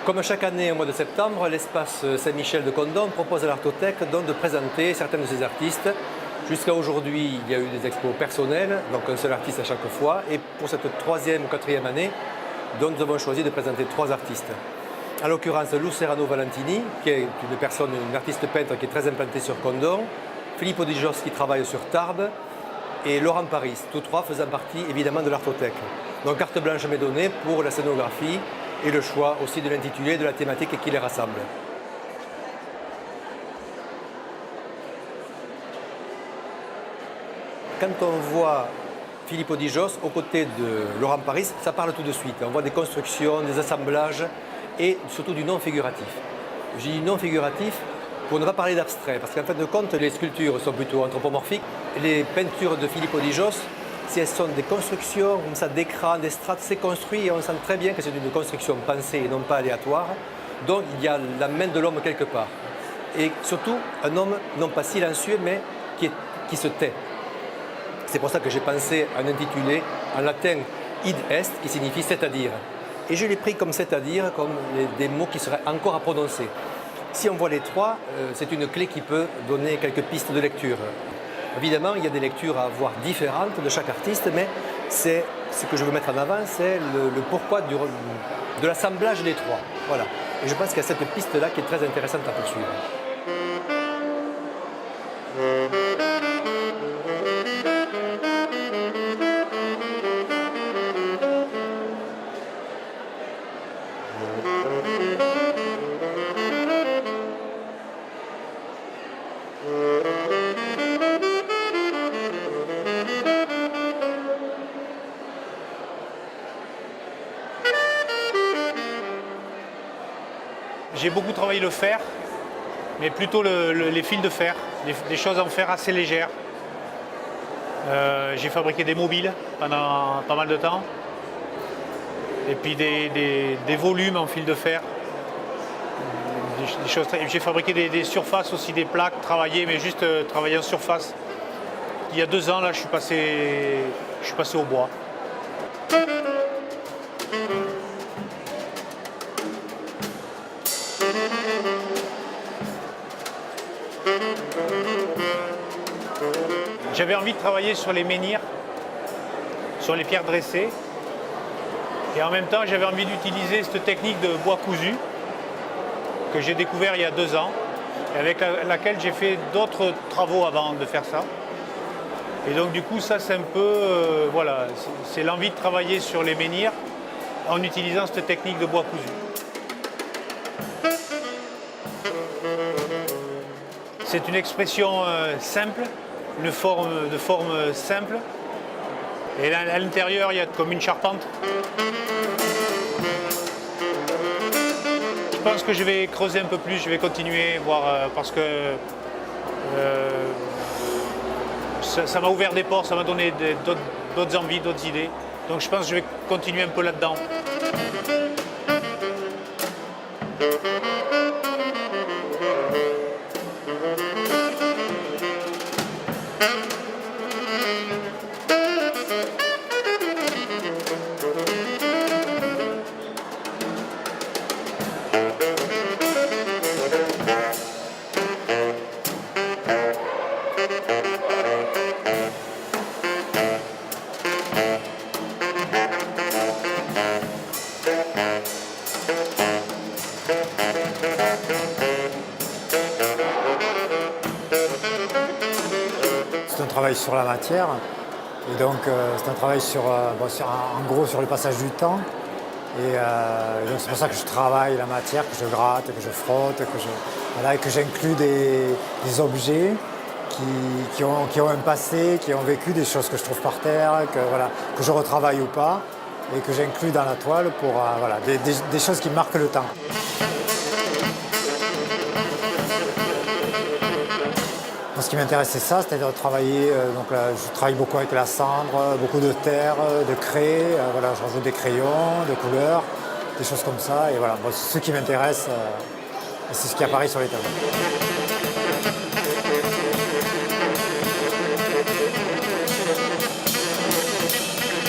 Comme chaque année au mois de septembre, l'espace Saint-Michel de Condom propose à l'Artothèque donc de présenter certains de ses artistes. Jusqu'à aujourd'hui, il y a eu des expos personnelles, donc un seul artiste à chaque fois. Et pour cette troisième ou quatrième année, donc nous avons choisi de présenter 3 artistes. En l'occurrence, Lucerano Valentini, qui est une artiste peintre qui est très implantée sur Condom, Filippo Di Gios qui travaille sur Tarbes, et Laurent Paris, tous 3 faisant partie évidemment de l'Artothèque. Donc carte blanche m'est donnée pour la scénographie et le choix aussi de l'intitulé et de la thématique qui les rassemble. Quand on voit Filippo Di Gios aux côtés de Laurent Paris, ça parle tout de suite. On voit des constructions, des assemblages et surtout du non figuratif. Je dis non figuratif pour ne pas parler d'abstrait, parce qu'en fin de compte, les sculptures sont plutôt anthropomorphiques. Les peintures de Filippo Di Gios, si elles sont des constructions comme ça, d'écrans, d'estrades, c'est construit et on sent très bien que c'est une construction pensée et non pas aléatoire. Donc il y a la main de l'homme quelque part. Et surtout, un homme non pas silencieux, mais qui se tait. C'est pour ça que j'ai pensé à un intitulé en latin id est, qui signifie c'est-à-dire. Et je l'ai pris comme c'est-à-dire, comme des mots qui seraient encore à prononcer. Si on voit les 3, c'est une clé qui peut donner quelques pistes de lecture. Évidemment, il y a des lectures à voir différentes de chaque artiste, mais c'est ce que je veux mettre en avant, c'est le pourquoi de l'assemblage des 3. Voilà. Et je pense qu'il y a cette piste-là qui est très intéressante à poursuivre. J'ai beaucoup travaillé le fer, mais plutôt les fils de fer, des choses en fer assez légères. J'ai fabriqué des mobiles pendant pas mal de temps. Et puis des volumes en fil de fer. J'ai fabriqué des surfaces aussi, des plaques travaillées, mais juste travaillées en surface. Il y a 2 ans, là, je suis passé au bois. J'avais envie de travailler sur les menhirs, sur les pierres dressées. Et en même temps, j'avais envie d'utiliser cette technique de bois cousu que j'ai découvert il y a 2 ans, et avec laquelle j'ai fait d'autres travaux avant de faire ça. Et donc du coup, ça c'est un peu, voilà, c'est l'envie de travailler sur les menhirs en utilisant cette technique de bois cousu. C'est une expression simple, une forme simple. Et là, à l'intérieur, il y a comme une charpente. Je pense que je vais creuser un peu plus, je vais continuer, voir, parce que ça m'a ouvert des portes, ça m'a donné d'autres envies, d'autres idées. Donc je pense que je vais continuer un peu là-dedans. C'est un travail sur la matière, et donc c'est un travail en gros sur le passage du temps. Et donc c'est pour ça que je travaille la matière, que je gratte, que je frotte, et que j'inclus des objets qui ont un passé, qui ont vécu des choses que je trouve par terre, que je retravaille ou pas, et que j'inclus dans la toile pour des choses qui marquent le temps. Moi, ce qui m'intéresse, c'est ça, c'est-à-dire de travailler. Je travaille beaucoup avec la cendre, beaucoup de terre, de craie. Je rajoute des crayons, de couleurs, des choses comme ça. Et voilà, c'est ce qui m'intéresse. C'est ce qui apparaît sur les tableaux.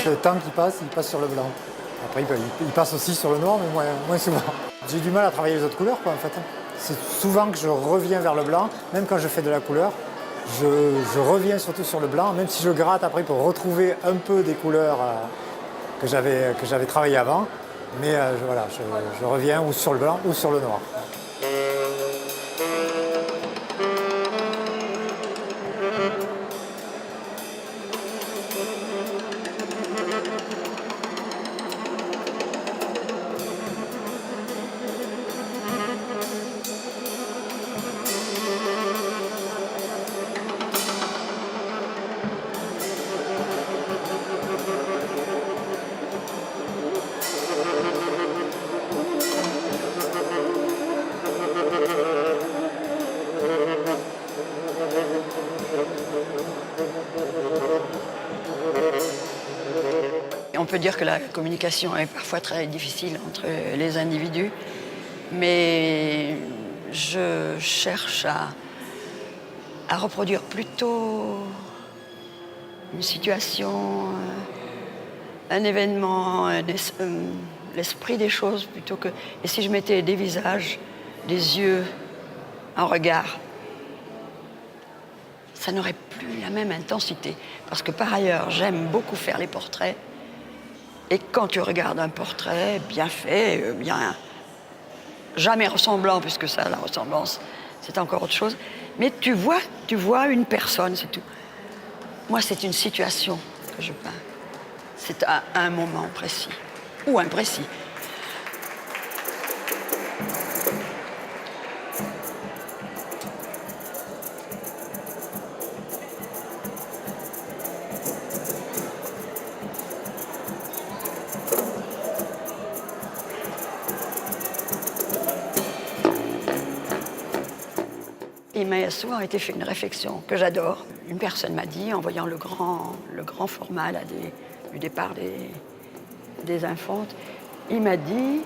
Le temps qui passe, il passe sur le blanc. Après, il passe aussi sur le noir, mais moins souvent. J'ai du mal à travailler les autres couleurs, quoi, en fait. C'est souvent que je reviens vers le blanc, même quand je fais de la couleur. Je reviens surtout sur le blanc, même si je gratte après pour retrouver un peu des couleurs que j'avais travaillées avant. Mais voilà, je reviens ou sur le blanc ou sur le noir. On peut dire que la communication est parfois très difficile entre les individus, mais je cherche à reproduire plutôt une situation, un événement, l'esprit des choses plutôt que... Et si je mettais des visages, des yeux, un regard, ça n'aurait plus la même intensité. Parce que par ailleurs, j'aime beaucoup faire les portraits. Et quand tu regardes un portrait bien fait, bien jamais ressemblant, puisque ça, la ressemblance, c'est encore autre chose. Mais tu vois une personne, c'est tout. Moi, c'est une situation que je peins. C'est un moment précis ou imprécis. Il m'a souvent été fait une réflexion que j'adore. Une personne m'a dit, en voyant le grand format là, du départ des infantes, il m'a dit,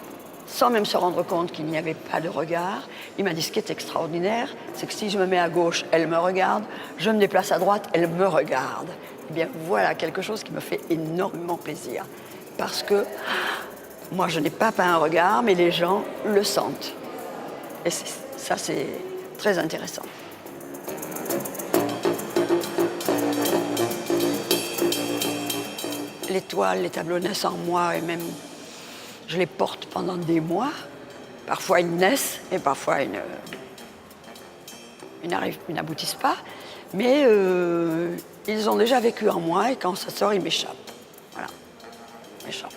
sans même se rendre compte qu'il n'y avait pas de regard, il m'a dit ce qui est extraordinaire, c'est que si je me mets à gauche, elle me regarde, je me déplace à droite, elle me regarde. Eh bien voilà quelque chose qui me fait énormément plaisir. Parce que moi, je n'ai pas peint un regard, mais les gens le sentent. Et ça, c'est très intéressant. Les toiles, les tableaux naissent en moi et même je les porte pendant des mois. Parfois ils naissent et parfois ils n'aboutissent pas. Mais ils ont déjà vécu en moi et quand ça sort, ils m'échappent. Voilà, ils m'échappent.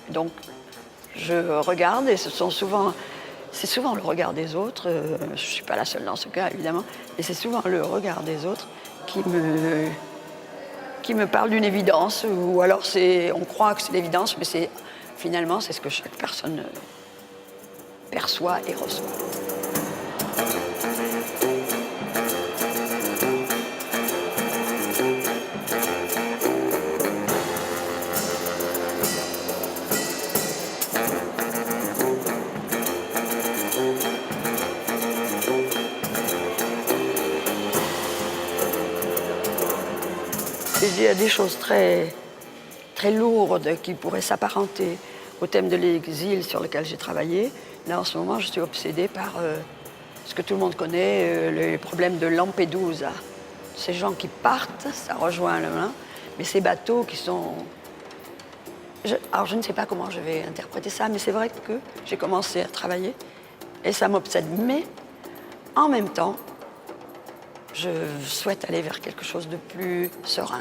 Donc je regarde et c'est souvent le regard des autres, je ne suis pas la seule dans ce cas évidemment, et c'est souvent le regard des autres qui me parle d'une évidence, ou alors on croit que c'est l'évidence, mais finalement c'est ce que chaque personne perçoit et reçoit. Il y a des choses très, très lourdes qui pourraient s'apparenter au thème de l'exil sur lequel j'ai travaillé. Là, en ce moment, je suis obsédée par ce que tout le monde connaît, les problèmes de Lampedusa. Ces gens qui partent, ça rejoint le main, mais ces bateaux qui sont... Alors, je ne sais pas comment je vais interpréter ça, mais c'est vrai que j'ai commencé à travailler et ça m'obsède. Mais, en même temps, je souhaite aller vers quelque chose de plus serein.